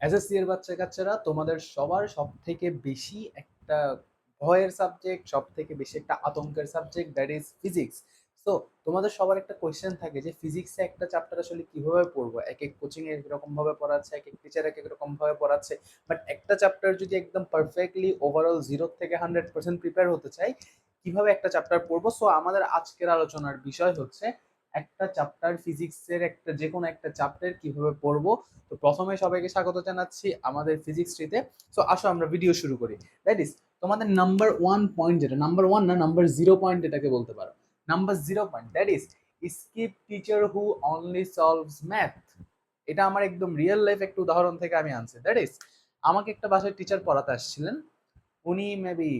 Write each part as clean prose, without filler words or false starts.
SSC এর বাচ্চা কাচ্চারা তোমাদের সবার সব থেকে বেশি একটা ভয়ের সাবজেক্ট, সব থেকে বেশি একটা আতঙ্কের subject, that is physics. So তোমাদের সবার একটা কোয়েশ্চেন থাকে যে ফিজিক্সে একটা চ্যাপ্টার আসলে কিভাবে পড়বো, এক এক কোচিং এ এক রকম ভাবে পড়াচ্ছে, এক এক টিচার এক এক রকম ভাবে পড়াচ্ছে। বাট একটা চ্যাপ্টার যদি একদম পারফেক্টলি ওভারঅল 0 থেকে 100% প্রিপেয়ার হতে চাই, কিভাবে একটা চ্যাপ্টার পড়বো? সো আমাদের আজকের আলোচনার বিষয় হচ্ছে একটা চ্যাপ্টার, ফিজিক্সের একটা যে কোনো একটা চ্যাপ্টার কিভাবে পড়বো। তো প্রথমে সবাইকে স্বাগত জানাচ্ছি আমাদের ফিজিক্স ট্রিতে। সো আসো আমরা ভিডিও শুরু করি। দ্যাট ইজ তোমাদের নাম্বার 1 পয়েন্ট, যেটা নাম্বার 1 না, নাম্বার 0 পয়েন্ট এটাকে বলতে পারো। Number 0 point, that is skip teacher who only solves math. এটা আমার একদম রিয়েল লাইফ একটা উদাহরণ থেকে আমি আনছি। দ্যাট ইজ আমাকে একটা বাসায় টিচার পড়াতে আসছিলেন। উনি মেবি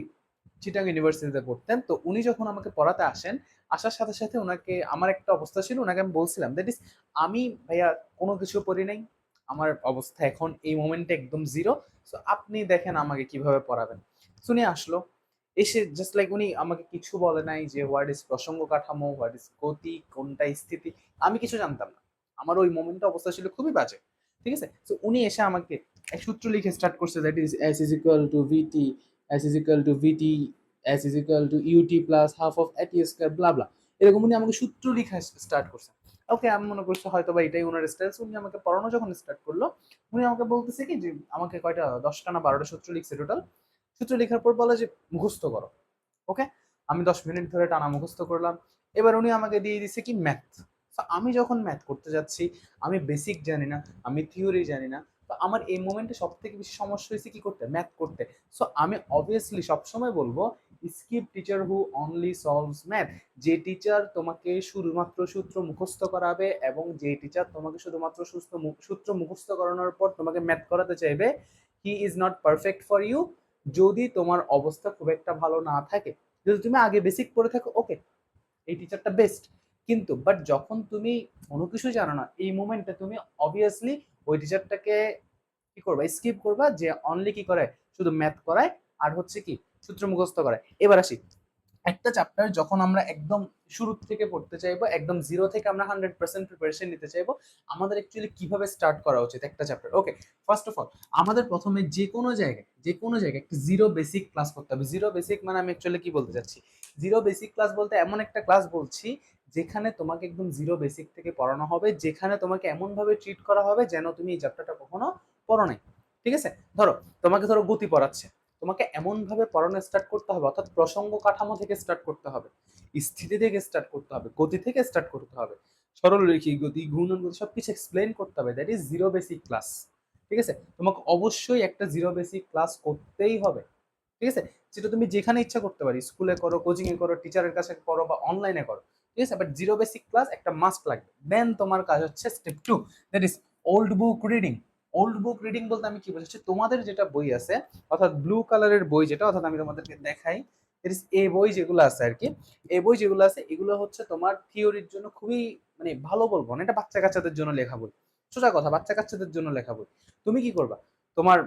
চিটাং ইউনিভার্সিটিতে পড়তেন। তো উনি যখন আমাকে পড়াতে আসেন, আসার সাথে সাথে ওনাকে আমার একটা অবস্থা ছিল, ওনাকে আমি বলছিলাম দ্যাট ইজ আমি ভাইয়া কোনো কিছু পড়ি নাই, আমার অবস্থা এখন এই মোমেন্টে একদম জিরো। সো আপনি দেখেন আমাকে কিভাবে পড়াবেন। শুনে আসলো, এসে জাস্ট লাইক উনি আমাকে কিছু বলে নাই যে হোয়াট ইজ প্রসঙ্গ কাঠামো, হোয়াট ইজ গতি, কোনটা স্থিতি, আমি কিছু জানতাম না। আমার ওই মোমেন্টে অবস্থা ছিল খুবই বাজে। ঠিক আছে, তো উনি এসে আমাকে এক সূত্র লিখে স্টার্ট করছে, that is s is equal to v t, s is equal to v t, s is equal to u t plus half of a t square, blah blah. এরকম উনি আমাকে সূত্র লিখা স্টার্ট করছে। ওকে, আমি মনে করছি হয়তো বা এটাই ওনার স্টাইল। উনি আমাকে পড়ানো যখন স্টার্ট করলো, উনি আমাকে বলতেছে কি যে আমাকে কয়টা 10টা না 12টা সূত্র লিখছে টোটাল। সূত্র লেখার পর বলে যে মুখস্থ করো। ওকে, আমি 10 মিনিট ধরে টানা মুখস্থ করলাম। এবার উনি আমাকে দিয়ে দিছে কি ম্যাথ। আমি যখন ম্যাথ করতে যাচ্ছি, আমি বেসিক জানি না, আমি থিওরি জানি না। তো আমার এই মোমেন্টে সব থেকে বেশি সমস্যা হয়েছে কি করতে, ম্যাথ করতে। সো আমি অবভিয়াসলি সবসময় বলবো skip teacher who only solves math. যে টিচার তোমাকে শুধুমাত্র সূত্র মুখস্থ করাবে এবং যে টিচার তোমাকে শুধুমাত্র সূত্র মুখস্থ করানোর পর তোমাকে ম্যাথ করাতে চাইবে, he is not perfect for you. যদি তোমার অবস্থা খুব একটা ভালো না থাকে, যদি তুমি আগে বেসিক পড়ে থাকো, ওকে, এই টিচারটা বেস্ট। কিন্তু বাট যখন তুমি কোনো কিছু জানো না, এই মোমেন্টে তুমি অবভিয়াসলি ওই টিচারটাকে কি করবা, স্কিপ করবা, যে অনলি কি করে শুধু ম্যাথ করায় আর হচ্ছে কি সূত্র মুখস্থ করায়। এবার আসি, একটা চ্যাপ্টার যখন আমরা একদম শুরু থেকে পড়তে চাইবো, একদম 0 থেকে আমরা 100% প্রিপারেশন নিতে চাইবো, আমাদের অ্যাকচুয়ালি কিভাবে স্টার্ট করা উচিত একটা chapter? Okay, first of all আমাদের প্রথমে যে কোনো জায়গায় একটা জিরো বেসিক ক্লাস করতে হবে। জিরো বেসিক মানে আমি অ্যাকচুয়ালি কি বলতে চাচ্ছি, জিরো বেসিক ক্লাস বলতে এমন একটা ক্লাস বলছি যেখানে তোমাকে একদম জিরো বেসিক থেকে পড়ানো হবে, যেখানে তোমাকে এমন ভাবে ট্রিট করা হবে যেন তুমি এই চ্যাপ্টারটা কখনো পড়ো নাই। ঠিক আছে, ধরো গতি পড়াচ্ছে, তোমাকে এমন ভাবে পড়ানো স্টার্ট করতে হবে, অর্থাৎ প্রসঙ্গ কাঠামো থেকে স্টার্ট করতে হবে, স্থিতি থেকে স্টার্ট করতে হবে, গতি থেকে স্টার্ট করতে হবে, সরলরৈখিক গতি, ঘূর্ণন গতি, সবকিছু এক্সপ্লেন করতে হবে। That is zero basic class. ঠিক আছে, তোমাকে অবশ্যই একটা জিরো বেসিক ক্লাস করতেই হবে। ঠিক আছে, যেটা তুমি যেখানে ইচ্ছা করতে পারি, স্কুলে করো, কোচিং এ করো, টিচারের কাছে করো বা অনলাইনে করো। ঠিক আছে, বাট জিরো বেসিক ক্লাস একটা মাস্ট লাগবে। দেন তোমার কাজ হচ্ছে step 2, that is old book reading. Old book reading বলতে আমি কি বোঝাচ্ছি, তোমাদের যেটা বই আছে, অর্থাৎ ব্লু কালারের বই যেটা, অর্থাৎ আমি তোমাদেরকে দেখাই, এই বই যেগুলো আছে আর কি, এই বই যেগুলো আছে এগুলো হচ্ছে তোমার থিওরির জন্য খুবই, মানে ভালো বলবো না, এটা বাচ্চা কাচ্চাদের জন্য লেখা বই। সোজা কথা, বাচ্চা কাচ্চাদের জন্য লেখা বই। তুমি কি করবা, তোমার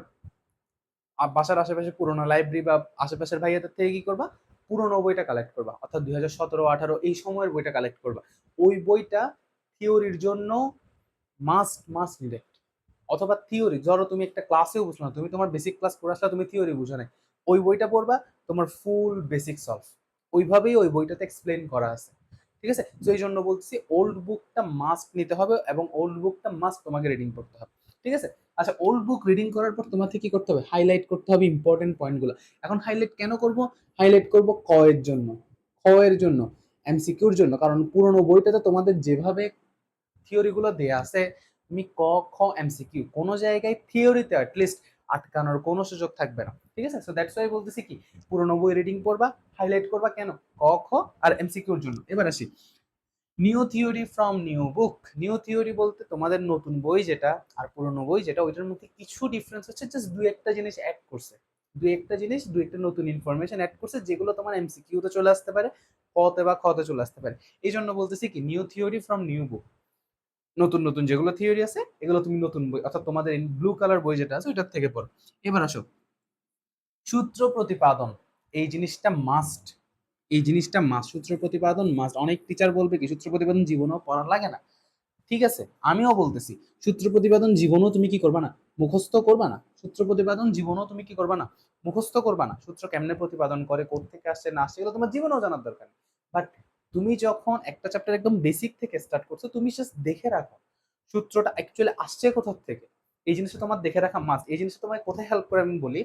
বাসার আশেপাশে পুরোনো লাইব্রেরি বা আশেপাশের ভাইয়াদের থেকে কি করবা, পুরোনো বইটা কালেক্ট করবা, অর্থাৎ 2017-18 এই সময়ের বইটা কালেক্ট করবা। ওই বইটা থিওরির জন্য মাস্ট মাস্ট নিডেড। অথবা থিওরি, ধরো তুমি একটা ক্লাসেও বুঝলো না, তুমি তোমার বেসিক ক্লাস করে আসলে তুমি থিওরি বুঝো না, ওই বইটা পড়বা, তোমার ফুল বেসিক সলভ ওইভাবেই ওই বইটাতে এক্সপ্লেন করা আছে। ঠিক আছে, তো এই জন্য বলছি ওল্ড বুকটা মাস্ট নিতে হবে এবং ওল্ড বুকটা মাস্ট তোমাকে রিডিং করতে হবে। ঠিক আছে, আচ্ছা, ওল্ড বুক রিডিং করার পর তোমাকে কি করতে হবে, হাইলাইট করতে হবে ইম্পর্টেন্ট পয়েন্টগুলো। এখন হাইলাইট কেন করব, হাইলাইট করব ক এর জন্য, খ এর জন্য, এমসিকিউর জন্য। কারণ পুরোনো বইটাতে তোমাদের যেভাবে থিওরি গুলো দেয়া আছে, তুমি ক, খ, এমসিকিউ কোনো জায়গায় থিওরিতে অ্যাটলিস্ট আটকানোর কোনো সুযোগ থাকবে না। ঠিক আছে, সো দ্যাটস ওয়াই বলতেছি কি পুরোনো বই রিডিং পড়বা, হাইলাইট করবা, কেন, ক, খ আর এমসিকিউর জন্য। এবার আসি new theory from new book. New theory বলতে তোমাদের নতুন বই যেটা আর পুরোনো বই যেটা, ওইটার মধ্যে কিছু ডিফারেন্স হচ্ছে, জাস্ট দুই একটা জিনিস অ্যাড করছে, দুই একটা নতুন ইনফরমেশন অ্যাড করছে, যেগুলো তোমার এমসিকিউ তে চলে আসতে পারে, কতে বা খতে চলে আসতে পারে। এই জন্য বলতেছি কি new theory from new book. নতুন নতুন যেগুলো থিওরি আছে এগুলো তুমি নতুন বই, অর্থাৎ তোমাদের ব্লু কালার বই যেটা আছে ওইটার থেকে পড়ো। এবার আসো সূত্র প্রতিপাদন, এই জিনিসটা মাস্ট, এই জিনিসটা মাস্ট, সূত্র প্রতিপাদন মাস্ট। অনেক টিচার বলবে কি সূত্র প্রতিপাদন জীবনেও পড়া লাগে না, ঠিক আছে, আমিও বলতেছি সূত্র প্রতিপাদন জীবনও তুমি কি করবা না, মুখস্থ করবা না। সূত্র প্রতিপাদন জীবনও তুমি কি করবা না, মুখস্থ করবা না। সূত্র কেমনে প্রতিপাদন করে, কোত্থেকে আসছে না আসছে, এগুলো তোমার জীবনেও জানার দরকার নেই। বাট তুমি যখন একটা চ্যাপ্টার একদম বেসিক থেকে স্টার্ট করছো, তুমি জাস্ট দেখে রাখো সূত্রটা অ্যাকচুয়ালি আসছে কোথা থেকে। এই জিনিসটা তোমার দেখে রাখা মাস্ট। এই জিনিসটা তোমার কোথায় হেল্প করে আমি বলি,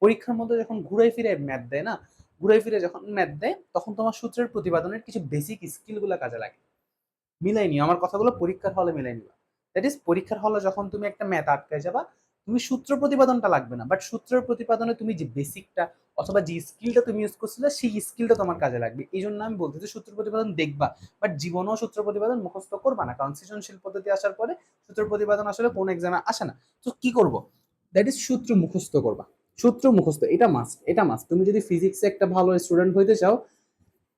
পরীক্ষার মধ্যে যখন ঘুরে ফিরে ম্যাথ দেয় না, ঘুরে ফিরে যখন ম্যাথ দেয়, তখন তোমার সূত্রের প্রতিপাদনের কিছু বেসিক স্কিলগুলো কাজে লাগে। মিলাই নিও আমার কথাগুলো, পরীক্ষার হলে মিলাই নিবা। দ্যাট ইজ পরীক্ষার হলে যখন তুমি একটা ম্যাথ আটকায় যাবা, তুমি সূত্র প্রতিপাদনটা লাগবে না, বাট সূত্রের প্রতিপাদনে তুমি যে বেসিকটা অথবা যে স্কিলটা তুমি ইউজ করছিলে, সেই স্কিলটা তোমার কাজে লাগবে। এই জন্য আমি বলতে যে সূত্র প্রতিপাদন দেখবা, বাট জীবনেও সূত্র প্রতিপাদন মুখস্থ করবা না, কারণ সৃজনশীল পদ্ধতি আসার পরে সূত্র প্রতিপাদন আসলে কোন এক্সামে আসে না। তো কি করব, দ্যাট ইজ সূত্র মুখস্থ করবা। সূত্র মুখস্থ এটা মাস্ট, এটা মাস্ট। তুমি যদি ফিজিক্সে একটা ভালো স্টুডেন্ট হইতে চাও,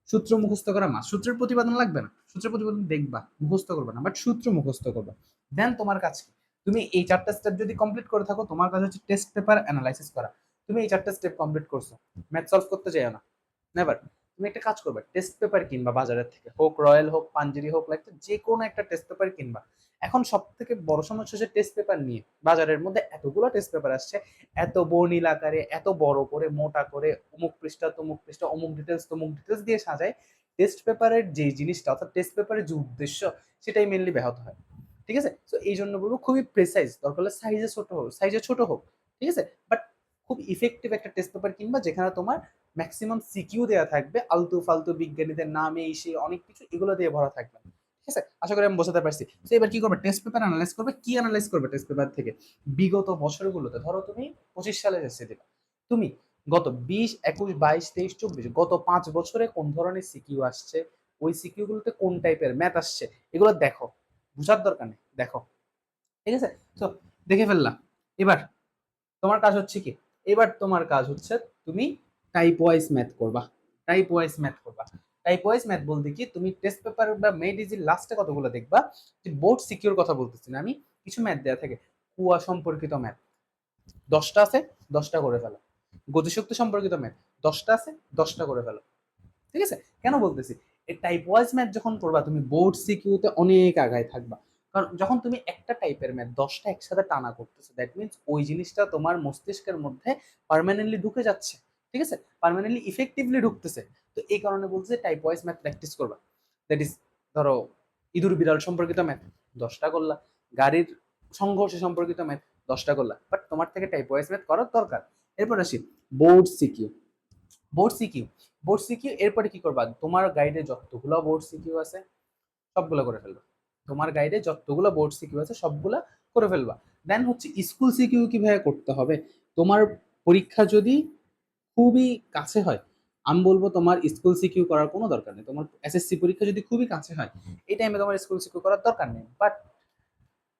সূত্র মুখস্থ করা মাস। সূত্রের প্রতিপাদন লাগবে না, সূত্রের প্রতিপাদন দেখবা, মুখস্থ করবে না, বাট সূত্র মুখস্থ করবা। দেন তোমার কাজ কি, তুমি এই চারটা স্টেপ যদি কমপ্লিট করে থাকো, তোমার কাজ হচ্ছে টেস্ট পেপার অ্যানালাইসিস করা। তুমি এই চারটা স্টেপ কমপ্লিট করছো, ম্যাথ সলভ করতে চাইও না, নেভার। তুমি একটা কাজ করবে, টেস্ট পেপার কিনবা বাজারের থেকে, হোক রয়্যাল হোক পাঞ্জেরি হোক, লাইক যে কোনো একটা টেস্ট পেপার কিনবা। এখন সব থেকে বড় সমস্যা হচ্ছে টেস্ট পেপার নিয়ে। বাজারের মধ্যে এতগুলো টেস্ট পেপার আসছে, এত বর্ণিল আকারে, এত বড় করে, মোটা করে, অমুক পৃষ্ঠা তমুক পৃষ্ঠা, অমুক ডিটেলস তমুক ডিটেলস দিয়ে সাজায়। টেস্ট পেপারের যে জিনিসটা, অর্থাৎ টেস্ট পেপারের যে উদ্দেশ্য, সেটাই মেনলি ব্যাহত হয়। ঠিক আছে, তো এই জন্য বলবো খুবই প্রেসাইজ, দরকার হলে সাইজে ছোট হোক, ঠিক আছে, বাট খুব ইফেক্টিভ একটা টেস্ট পেপার কিনবা, যেখানে তোমার ম্যাক্সিমাম সিকিউ দেওয়া থাকবে, আলতু ফালতু বিজ্ঞানীদের নামে এই সেই অনেক কিছু, এগুলো দিয়ে ভরা থাকবে। ঠিক আছে, আশা করি আমি বোঝাতে পারছি। তো এবার কি করবে, টেস্ট পেপার অ্যানালাইজ করবে। কি অ্যানালাইজ করবে টেস্ট পেপার থেকে, বিগত বছরগুলোতে, ধরো তুমি 25 সালে এসে দিবা, তুমি গত 20, 21, 22, 23, 24 গত 5 বছরে কোন ধরনের সিকিউ আসছে, ওই সিকিউ গুলোতে কোন টাইপের ম্যাথ আসছে, এগুলো দেখো। বুঝার দরকার নেই, দেখো। ঠিক আছে, তো দেখে ফেললাম। এবার তোমার কাজ হচ্ছে কি, এবার তোমার কাজ হচ্ছে তুমি টাইপ ওয়াইজ ম্যাথ করবা। টাইপ ওয়াইজ ম্যাথ করবা। টাইপ ওয়াইজ ম্যাথ বলতে কি, তুমি টেস্ট পেপার বা মেড ইজির লাস্টে কতগুলো দেখবা, যে বোর্ড সিকিউর কথা বলতেছি না আমি, কিছু ম্যাথ দেওয়া থাকে, কুয়া সম্পর্কিত ম্যাথ 10টা আছে, 10টা করে ফেলো। গতিশক্তি সম্পর্কিত ম্যাথ 10টা আছে, 10টা করে ফেলো। ঠিক আছে, কেন বলতেছি, এই টাইপ ওয়াইজ ম্যাথ যখন করবা, তুমি বোর্ড সিকিউতে অনেক আগায় থাকবা। কারণ যখন তুমি একটা টাইপের ম্যাথ 10টা একসাথে টানা করতেছো, দ্যাট মিনস ওই জিনিসটা তোমার মস্তিষ্কের মধ্যে পার্মানেন্টলি ঢুকে যাচ্ছে। ঠিক আছে, পার্মানেন্টলি ইফেক্টিভলি ঢুকতেছে। তো এই কারণে বলছে টাইপ ওয়াইজ ম্যাথ প্র্যাকটিস করবা। দ্যাট ইজ, ধরো ইঁদুর বিড়াল সম্পর্কিত ম্যাথ 10টা করলা, গাড়ির সংঘর্ষ সম্পর্কিত ম্যাথ 10টা করলা, বাট তোমার থেকে টাইপ ওয়াইজ ম্যাথ করার দরকার। এরপর আসি board CQ. Board CQ, board CQ এরপরে কি করবা, তোমার গাইডে যতগুলো বোর্ড সিকিউ আছে সবগুলো করে ফেলবা। তোমার গাইডে যতগুলো বোর্ড সিকিউ আছে সবগুলা করে ফেলবা। দেন হচ্ছে স্কুল সিকিউ কিভাবে করতে হবে। তোমার পরীক্ষা যদি খুবই কাছে হয়, আমি বলবো তোমার স্কুল সিকিউ করার কোনো দরকার নেই। তোমার এসএসসি পরীক্ষা যদি খুবই কাছে হয়, এই টাইমে তোমার স্কুল সিকিউ করার দরকার নেই। বাট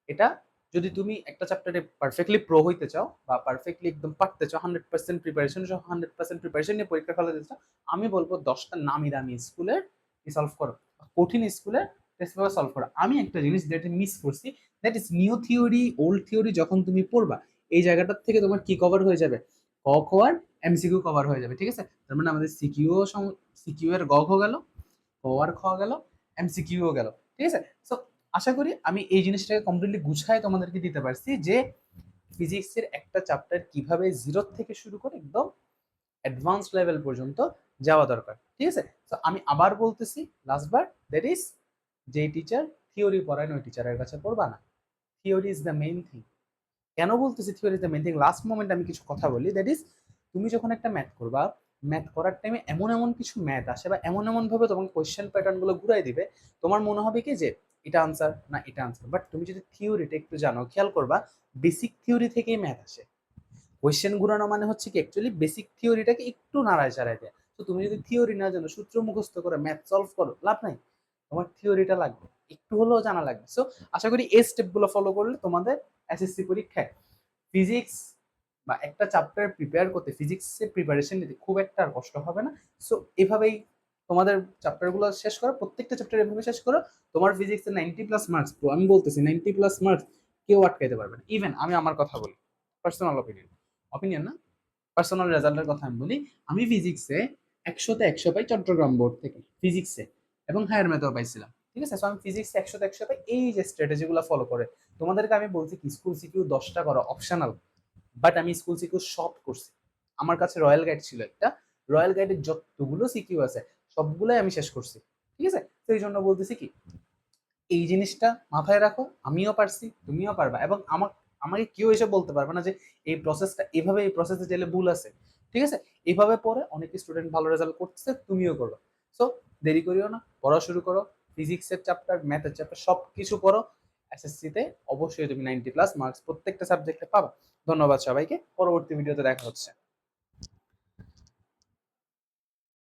এটা যদি তুমি একটা চ্যাপ্টারে পারফেক্টলি প্রো হইতে চাও, বা পারফেক্টলি একদম পারতে চাও, 100% প্রিপারেশন সহ 100% প্রিপারেশন নিয়ে পরীক্ষা ফেলে দিতে চাও, আমি বলবো 10টা নামি দামি স্কুলের সলভ করো, কঠিন স্কুলের টেস্ট পেপার সলভ করো। আমি একটা জিনিস যেটা মিস করছি, that is new theory old theory যখন তুমি পড়বা, এই জায়গাটার থেকে তোমার কি কভার হয়ে যাবে, ক খ আর এমসিকিউ কভার হয়ে যাবে। ঠিক আছে, তার মানে আমাদের সিকিউ এর গ খ গেল, ক আর খ গেল, এমসিকিউও গেল। ঠিক আছে, সো আশা করি আমি এই জিনিসটাকে কমপ্লিটলি গুছায় তোমাদেরকে দিতে পারছি, যে ফিজিক্সের একটা চ্যাপ্টার কিভাবে জিরো থেকে শুরু করে একদম অ্যাডভান্স লেভেল পর্যন্ত যাওয়া দরকার। ঠিক আছে, তো আমি আবার বলতেছি লাস্টবার, দ্যাট ইজ, যে টিচার থিওরি পড়ায় ওই টিচারের কাছে পড়বা না। Theory is the main thing. কেন বলতেছি theory is the main thing, last moment আমি কিছু কথা বলি। দ্যাট ইজ, তুমি যখন একটা ম্যাথ করবা, ম্যাথ করার টাইমে এমন এমন কিছু ম্যাথ আসে, বা এমন এমন ভাবে তোমাকে কোয়েশ্চেন প্যাটার্ন গুলো ঘুরাই দিবে, তোমার মনে হবে কি যে এটা আনসার না এটা আনসার। বাট তুমি যদি থিওরিটা একটু জানো, খেয়াল করবা, বেসিক থিওরি থেকেই ম্যাথ আসে। কোয়েশ্চেন ঘুরানো মানে হচ্ছে কি, অ্যাকচুয়ালি বেসিক থিওরিটাকে একটু নাড়ায় চাড়ায় দেয়। তো তুমি যদি থিওরি না জানো, সূত্র মুখস্থ করে ম্যাথ সলভ করো, লাভ নাই। তোমার থিওরিটা লাগবে, একটু হলেও জানা লাগবে। সো আশা করি এই স্টেপগুলো ফলো করলে তোমাদের এসএসসি পরীক্ষায় ফিজিক্স বা একটা চ্যাপ্টার প্রিপেয়ার করতে, ফিজিক্সের প্রিপারেশন নিতে খুব একটা আর কষ্ট হবে না। সো এভাবেই তোমাদের চ্যাপ্টারগুলো শেষ করো, প্রত্যেকটা চ্যাপ্টার এভাবে শেষ করো। তোমার ফিজিক্সে 90+ মার্কস, তো আমি বলতেছি 90+মার্কস কেউ আটকাইতে পারবে না। ইভেন আমি আমার কথা বলি, পার্সোনাল অপিনিয়ন, অপিনিয়ন না, পার্সোনাল রেজাল্টের কথা আমি বলি, আমি ফিজিক্সে 100তে 100 পাই চট্টগ্রাম বোর্ড থেকে ফিজিক্সে, এবং হায়ার ম্যাথেও পাইছিলাম। ঠিক আছে? সো আমি ফিজিক্স 100তে 100 পাই, এই যে স্ট্র্যাটেজিগুলো ফলো করে। তোমাদেরকে আমি বলছি কি স্কুল সিকিউ 10টা করো অপশনাল, বাট আমি স্কুল সিকিউ সব করছি। আমার কাছে রয়্যাল গাইড ছিল একটা, রয়্যাল গাইডের যতগুলো সিকিউ আছে সবগুলোই আমি শেষ করছি। ঠিক আছে? তো এই জন্য বলতেছি কি এই জিনিসটা মাথায় রাখো, আমিও পারছি তুমিও পারবা, এবং আমাকে কেউ এসে বলতে পারবে না যে এই প্রসেসটা এভাবে, এই প্রসেসে গেলে ভুল আছে। ঠিক আছে? এইভাবে পরে অনেক স্টুডেন্ট ভালো রেজাল্ট করতেছে, তুমিও করো। সো দেরি করিও না, পড়া শুরু করো, ফিজিক্সের চ্যাপ্টার, ম্যাথের চ্যাপ্টার সব কিছু পড়ো। এসএসসিতে অবশ্যই তুমি 90+ মার্কস প্রত্যেকটা সাবজেক্টে পাবা। ধন্যবাদ সবাইকে, পরবর্তী ভিডিওতে দেখা হচ্ছে।